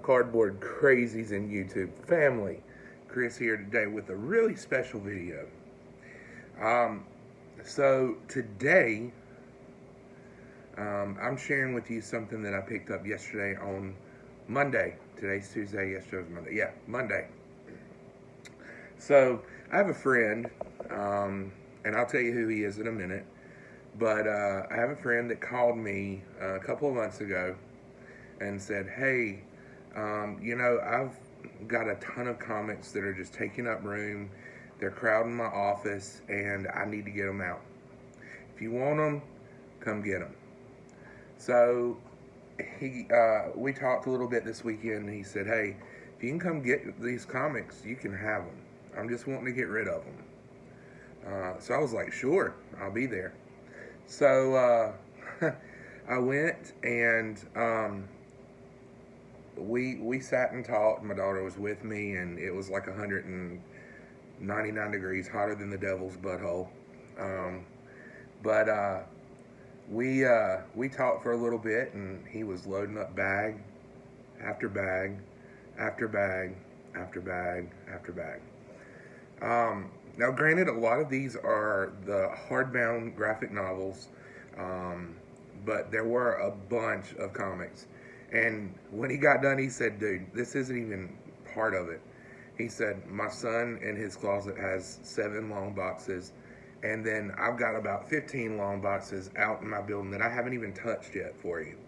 cardboard crazies in YouTube family. Chris here today with a really special video. So today, I'm sharing with you something that I picked up yesterday on Monday. Today's Tuesday, yesterday was Monday. Yeah, Monday. So I have a friend, and I'll tell you who he is in a minute. But I have a friend that called me a couple of months ago and said, hey, I've got a ton of comics that are just taking up room. They're crowding my office, and I need to get them out. If you want them, come get them. So we talked a little bit this weekend, and he said, hey, if you can come get these comics, you can have them. I'm just wanting to get rid of them. So I was like, sure, I'll be there. So I went and we sat and talked. My daughter was with me, and it was like 199 degrees, hotter than the devil's butthole. But we talked for a little bit, and he was loading up bag after bag after bag after bag after bag. Now, granted, a lot of these are the hardbound graphic novels, but there were a bunch of comics. And when he got done, he said, dude, this isn't even part of it. He said, my son in his closet has 7 long boxes, and then I've got about 15 long boxes out in my building that I haven't even touched yet for you.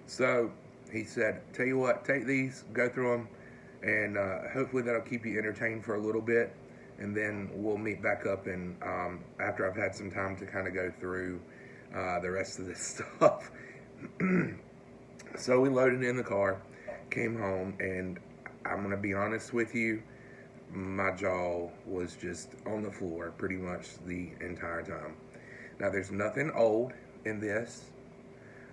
So he said, tell you what, take these, go through them, and hopefully that'll keep you entertained for a little bit. And then we'll meet back up, and after I've had some time to kind of go through the rest of this stuff. So we loaded in the car, came home, and I'm going to be honest with you, my jaw was just on the floor pretty much the entire time. Now, there's nothing old in this.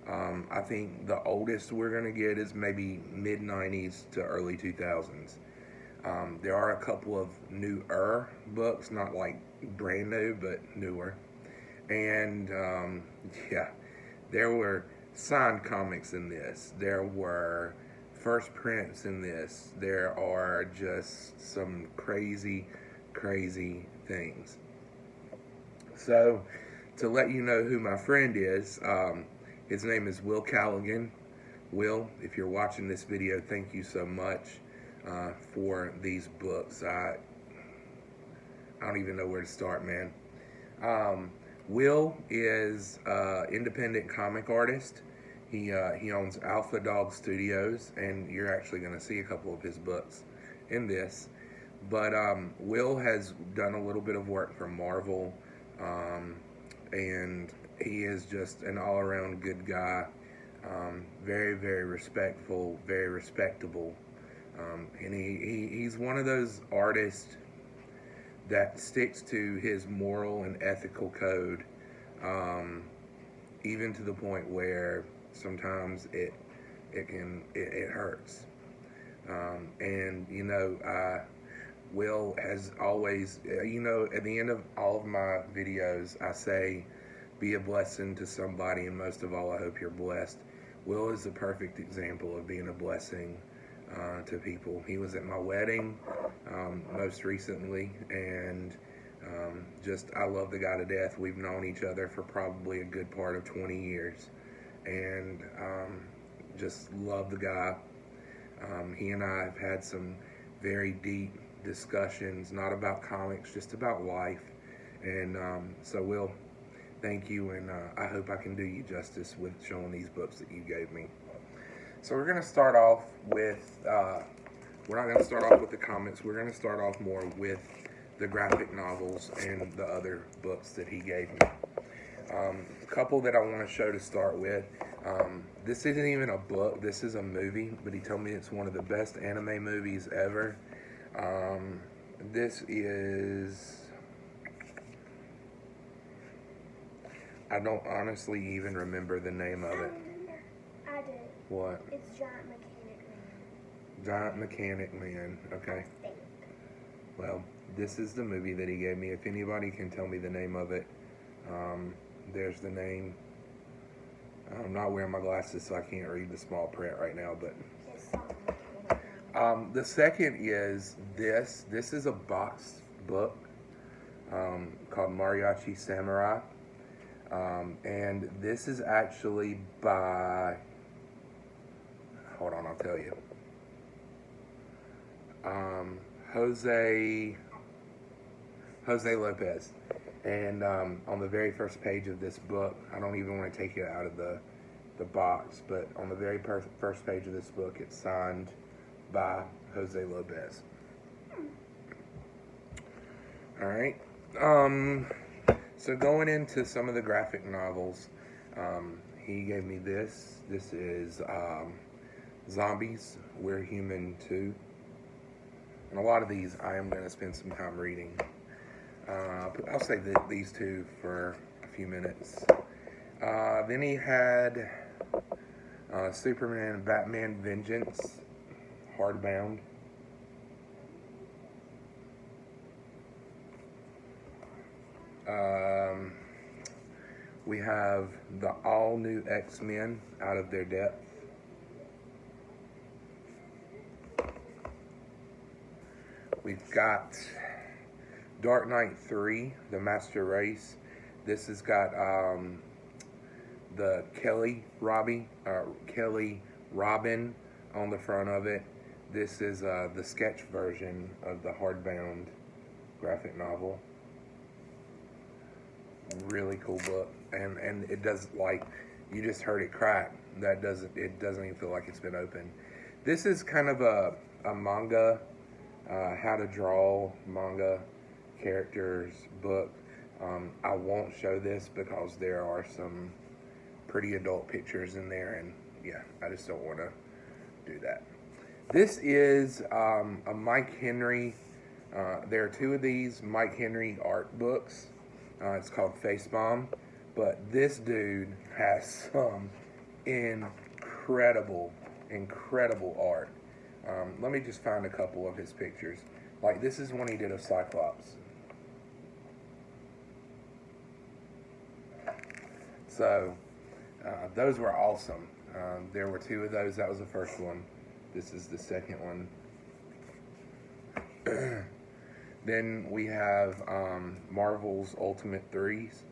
I think the oldest we're going to get is maybe mid-90s to early 2000s. There are a couple of newer books, not like brand new, but newer. And yeah, there were signed comics in this. There were first prints in this. There are just some crazy, crazy things. So, to let you know who my friend is, his name is Will Callaghan. Will, if you're watching this video, thank you so much. For these books. I don't even know where to start, man. Will is independent comic artist. He owns Alpha Dog Studios, and you're actually going to see a couple of his books in this. But Will has done a little bit of work for Marvel, and he is just an all-around good guy. Very, very respectful, very respectable. And he's one of those artists that sticks to his moral and ethical code, even to the point where sometimes it hurts. And Will has always, at the end of all of my videos, I say, be a blessing to somebody, and most of all, I hope you're blessed. Will is the perfect example of being a blessing to people. He was at my wedding most recently, and I love the guy to death. We've known each other for probably a good part of 20 years, and just love the guy. He and I have had some very deep discussions, not about comics, just about life. And so Will, thank you, and I hope I can do you justice with showing these books that you gave me. So we're going to start off with, we're not going to start off with the comics, we're going to start off more with the graphic novels and the other books that he gave me. A couple that I want to show to start with. This isn't even a book, this is a movie, but he told me it's one of the best anime movies ever. This is, I don't honestly even remember the name of it. I do. What? It's Giant Mechanic Man. Giant Mechanic Man, okay. I think. Well, this is the movie that he gave me. If anybody can tell me the name of it, there's the name. I'm not wearing my glasses, so I can't read the small print right now, but It's something mechanical. The second is this. This is a boxed book called Mariachi Samurai. And this is actually by, hold on, I'll tell you. Jose Lopez. And on the very first page of this book, I don't even want to take it out of the box, but on the very first page of this book, it's signed by Jose Lopez. All right. So going into some of the graphic novels, he gave me this. This is Zombies, We're Human Too. And a lot of these I am going to spend some time reading. I'll say these two for a few minutes. Then he had Superman and Batman Vengeance, hardbound. We have the all-new X-Men, Out of Their Depth. We've got Dark Knight 3, The Master Race. This has got the Kelly Robin on the front of it. This is the sketch version of the hardbound graphic novel. Really cool book, and it does, like, you just heard it crack. It doesn't even feel like it's been opened. This is kind of a manga, how to draw manga characters book. I won't show this because there are some pretty adult pictures in there, and yeah, I just don't want to do that. This is a Mike Henry. There are two of these Mike Henry art books. It's called Facebomb, but this dude has some incredible art. Let me just find a couple of his pictures. Like, this is one he did of Cyclops. So, those were awesome. There were two of those. That was the first one. This is the second one. Then we have Marvel's Ultimate Threes,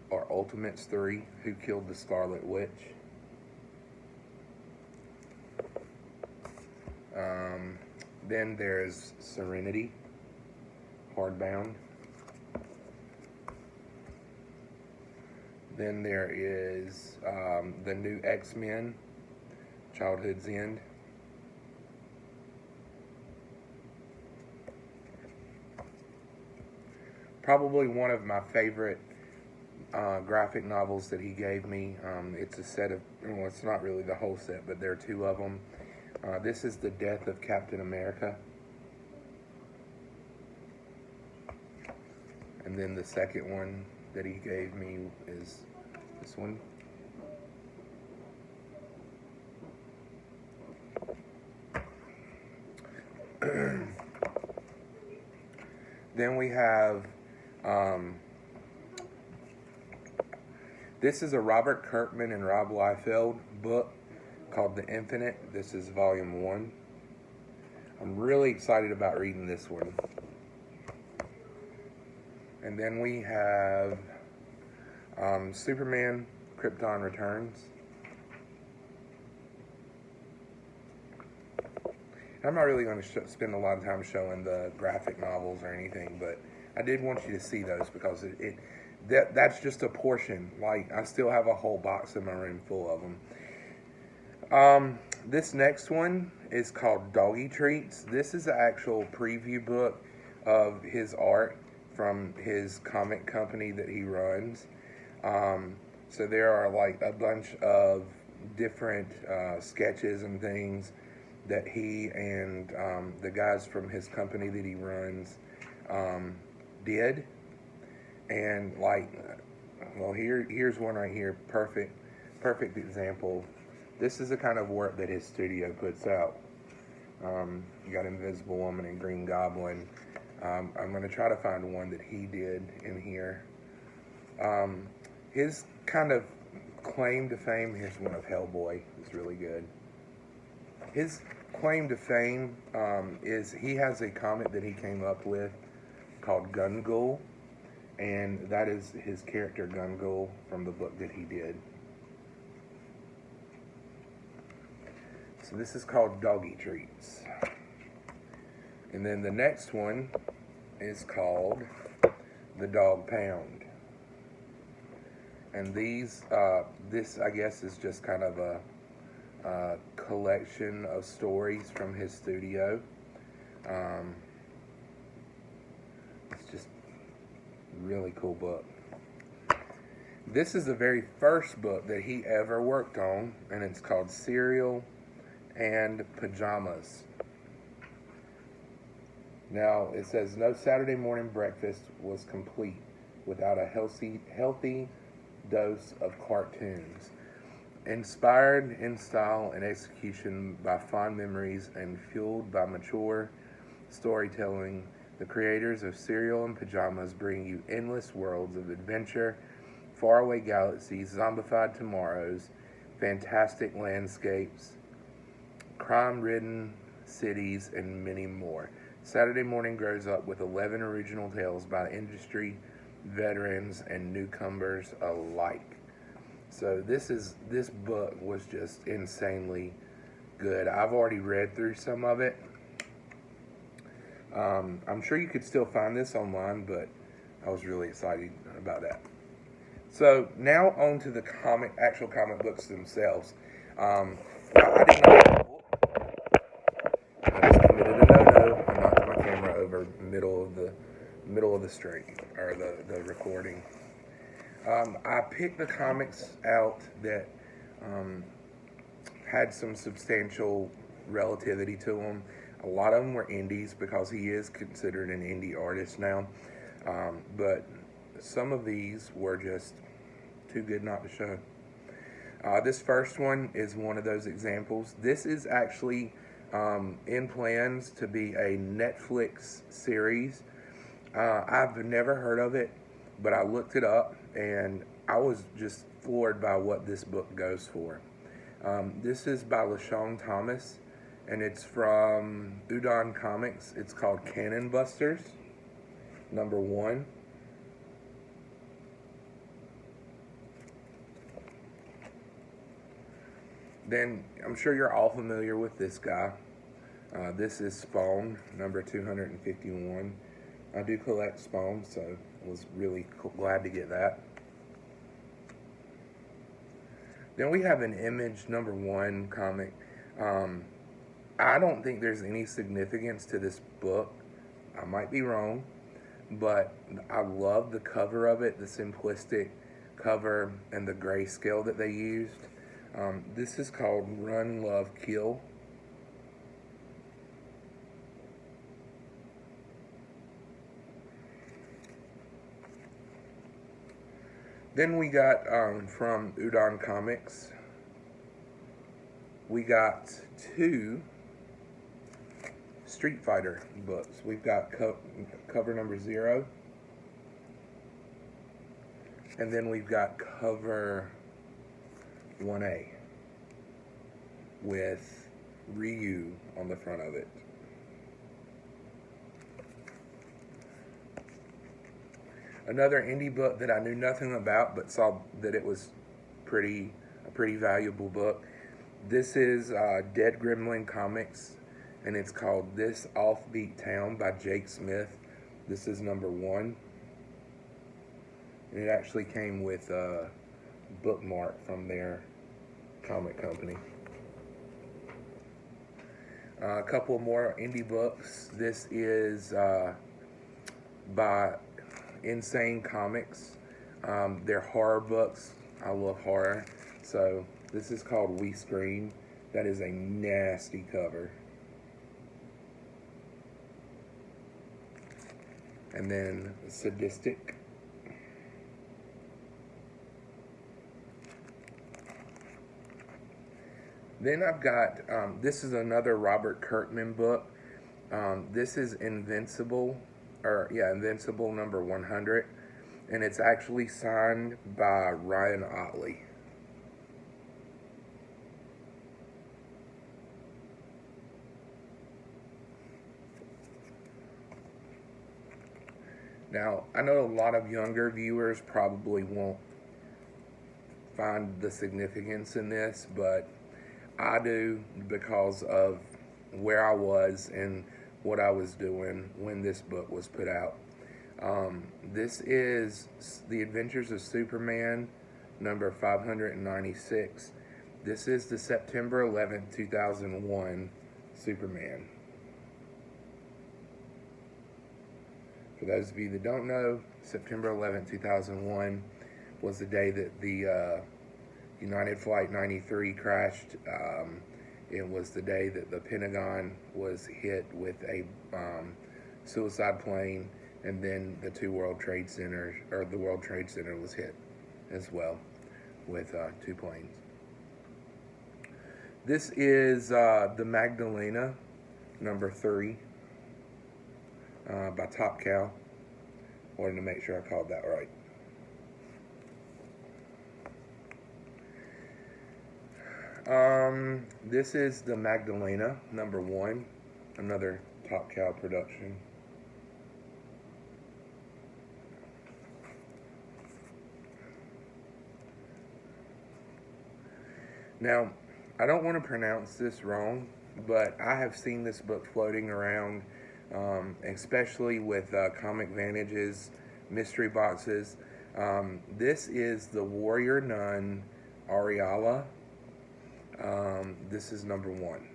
or Ultimates 3, Who Killed the Scarlet Witch. Then there's Serenity, hardbound. Then there is the new X-Men, Childhood's End. Probably one of my favorite graphic novels that he gave me. It's a set of, well, it's not really the whole set, but there are two of them. This is The Death of Captain America. And then the second one that he gave me is this one. Then we have, this is a Robert Kirkman and Rob Liefeld book called The Infinite. This is volume 1. I'm really excited about reading this one. And then we have Superman, Krypton Returns. I'm not really going to spend a lot of time showing the graphic novels or anything, but I did want you to see those because that's just a portion. Like, I still have a whole box in my room full of them. This next one is called Doggy Treats. This is the actual preview book of his art from his comic company that he runs. So there are like a bunch of different sketches and things that he and the guys from his company that he runs did. And like, well, here's one right here, perfect example. This is the kind of work that his studio puts out. You got Invisible Woman and Green Goblin. I'm going to try to find one that he did in here. His kind of claim to fame, here's one of Hellboy. It's really good. claim to fame is he has a comic that he came up with called Gun Ghoul, and that is his character Gun Ghoul from the book that he did. So this is called Doggy Treats. And then the next one is called The Dog Pound. And these, this I guess is just kind of a collection of stories from his studio. It's just a really cool book. This is the very first book that he ever worked on, and it's called Cereal and Pajamas. Now it says, no Saturday morning breakfast was complete without a healthy dose of cartoons. Inspired in style and execution by fond memories and fueled by mature storytelling, the creators of Cereal and Pajamas bring you endless worlds of adventure, faraway galaxies, zombified tomorrows, fantastic landscapes, crime-ridden cities, and many more. Saturday morning grows up with 11 original tales by industry veterans and newcomers alike. So this book was just insanely good. I've already read through some of it. I'm sure you could still find this online, but I was really excited about that. So now on to the actual comic books themselves. I did not. I just committed a no-no and knocked my camera over middle of the stream or the recording. I picked the comics out that had some substantial relativity to them. A lot of them were indies because he is considered an indie artist now. But some of these were just too good not to show. This first one is one of those examples. This is actually in plans to be a Netflix series. I've never heard of it, but I looked it up and I was just floored by what this book goes for. This is by LaShawn Thomas, and it's from Udon Comics. It's called Cannon Busters, #1. Then I'm sure you're all familiar with this guy. This is Spawn, number 251. I do collect Spawn, so I was really glad to get that. Then we have an Image #1 comic. I don't think there's any significance to this book. I might be wrong, but I love the cover of it, the simplistic cover and the grayscale that they used. This is called Run, Love, Kill. Then we got, from Udon Comics, we got 2 Street Fighter books. We've got cover number 0, and then we've got cover 1A with Ryu on the front of it. Another indie book that I knew nothing about, but saw that it was a pretty valuable book. This is Dead Gremlin Comics, and it's called This Offbeat Town by Jake Smith. This is #1. And it actually came with a bookmark from their comic company. A couple more indie books. This is by Insane Comics. They're horror books. I love horror. So this is called We Scream. That is a nasty cover. And then Sadistic. Then I've got, this is another Robert Kirkman book. This is Invincible #100. And it's actually signed by Ryan Otley. Now, I know a lot of younger viewers probably won't find the significance in this, but I do, because of where I was and what I was doing when this book was put out. This is The Adventures of Superman, number 596. This is the September 11th, 2001 Superman. For those of you that don't know, September 11th, 2001 was the day that the United Flight 93 crashed. It was the day that the Pentagon was hit with a suicide plane, and then the World Trade Center was hit as well with 2 planes. This is the Magdalena, number 3, by Top Cow. Wanted to make sure I called that right. This is the Magdalena, number 1, another Top Cow production. Now, I don't want to pronounce this wrong, but I have seen this book floating around, especially with Comic Vantage's mystery boxes. This is the Warrior Nun Ariala. This is number 1.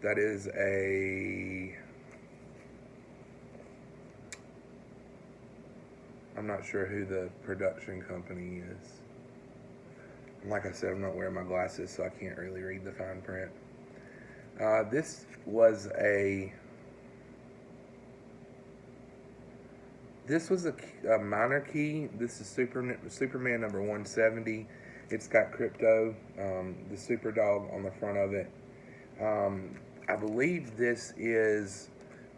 That is I'm not sure who the production company is. Like I said, I'm not wearing my glasses, so I can't really read the fine print. This was a minor key. This is Superman number 170. It's got Crypto, the super dog, on the front of it. I believe this is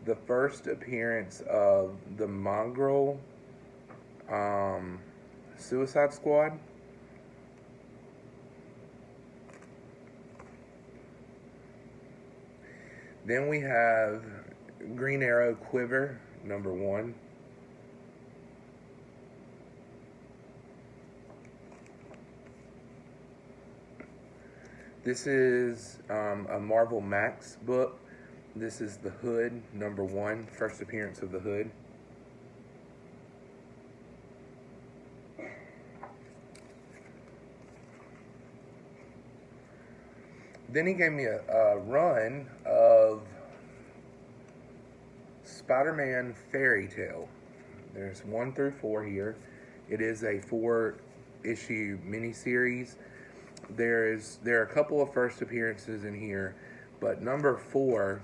the first appearance of the Mongrel Suicide Squad. Then we have Green Arrow Quiver, number 1. This is a Marvel Max book. This is the Hood, number 1, first appearance of the Hood. Then he gave me a run of Spider-Man Fairy Tale. There's 1 through 4 here. It is a 4-issue miniseries. There are a couple of first appearances in here, but number 4,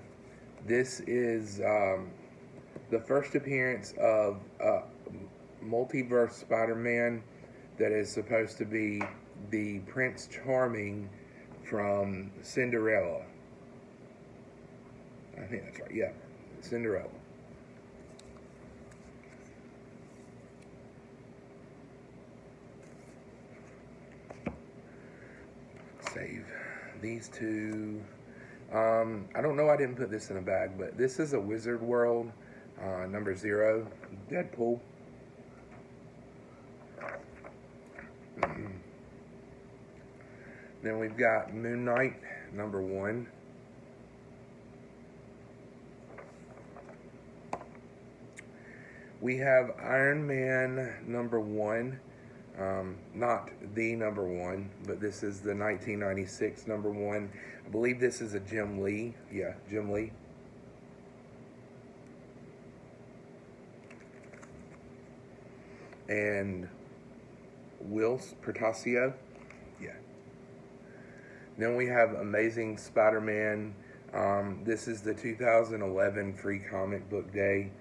this is the first appearance of multiverse Spider-Man that is supposed to be the Prince Charming from Cinderella. I think that's right. Yeah, Cinderella. Save these 2. I don't know, I didn't put this in a bag, but this is a Wizard World, number 0, Deadpool. Then we've got Moon Knight, number 1. We have Iron Man, number 1. Not the number 1, but this is the 1996 number 1. I believe this is a Jim Lee. Yeah, Jim Lee. And Will Portacio. Yeah. Then we have Amazing Spider-Man. This is the 2011 Free Comic Book Day.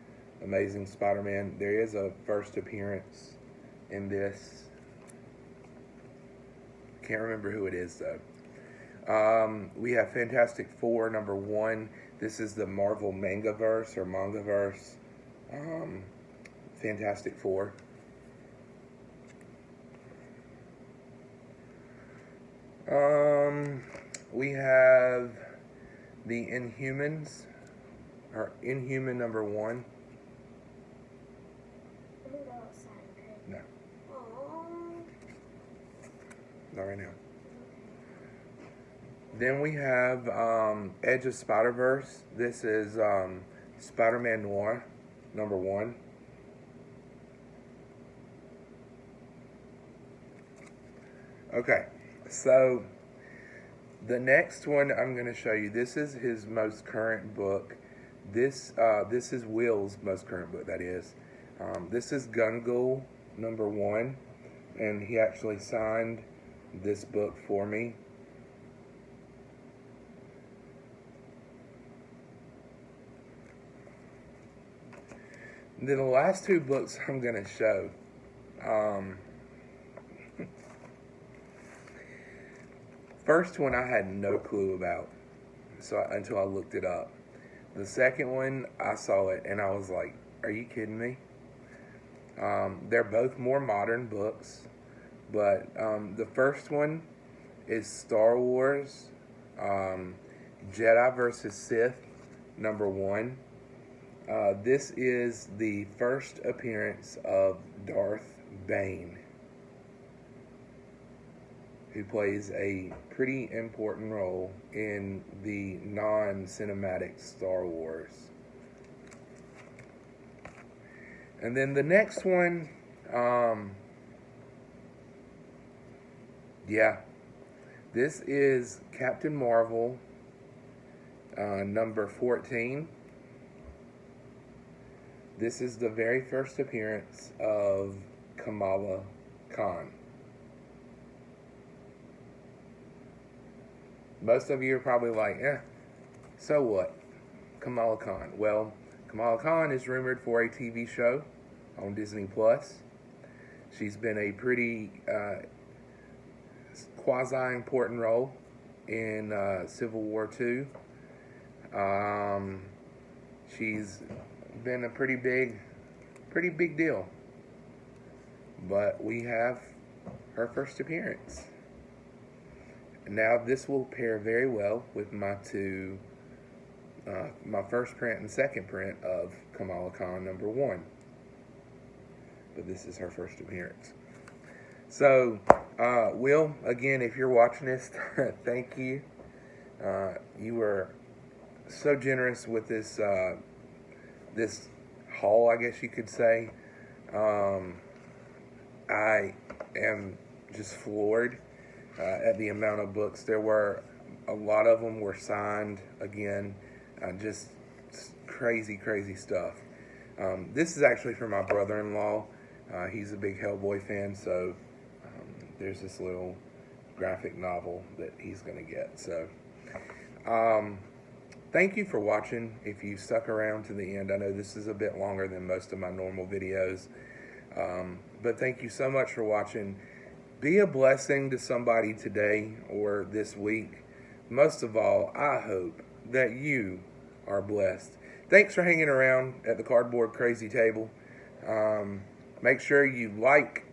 Amazing Spider-Man. There is a first appearance in this. Can't remember who it is though. We have Fantastic Four, number 1. This is the Marvel Mangaverse or Mangaverse. Fantastic Four. We have the Inhumans, or Inhuman #1. I'm gonna go outside, okay? No, Aww. not right now. Then we have Edge of Spider-Verse. This is Spider-Man Noir #1. Okay, so the next one I'm going to show you, this is his most current book. This is Will's most current book, that is. This is Gun Ghoul #1, and he actually signed this book for me. Then the last two books I'm going to show. First one I had no clue about, until I looked it up. The second one, I saw it and I was like, are you kidding me? They're both more modern books, but the first one is Star Wars Jedi vs. Sith #1. This is the first appearance of Darth Bane, who plays a pretty important role in the non-cinematic Star Wars. And then the next one, this is Captain Marvel, #14. This is the very first appearance of Kamala Khan. Most of you are probably like, so what? Kamala Khan. Well, Kamala Khan is rumored for a TV show on Disney Plus. She's been a pretty quasi-important role in Civil War II. She's been a pretty big deal. But we have her first appearance. Now this will pair very well with my two, my first print and second print of Kamala Khan #1. But this is her first appearance. So, Will, again, if you're watching this, thank you. You were so generous with this this haul, I guess you could say. I am just floored at the amount of books. There were a lot of them were signed again, just crazy stuff. This is actually for my brother-in-law. He's a big Hellboy fan, so there's this little graphic novel that he's gonna get. So thank you for watching. If you stuck around to the end, I know this is a bit longer than most of my normal videos, but thank you so much for watching. Be a blessing to somebody today or this week. Most of all, I hope that you are blessed. Thanks for hanging around at the Cardboard Crazy Table. Make sure you like,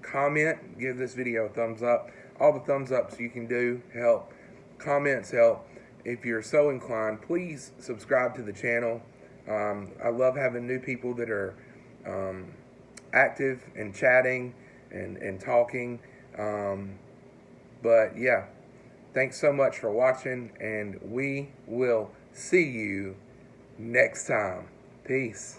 comment, give this video a thumbs up. All the thumbs ups you can do help. Comments help. If you're so inclined, please subscribe to the channel. I love having new people that are active and chatting and talking. But yeah, thanks so much for watching, and we will see you next time. Peace.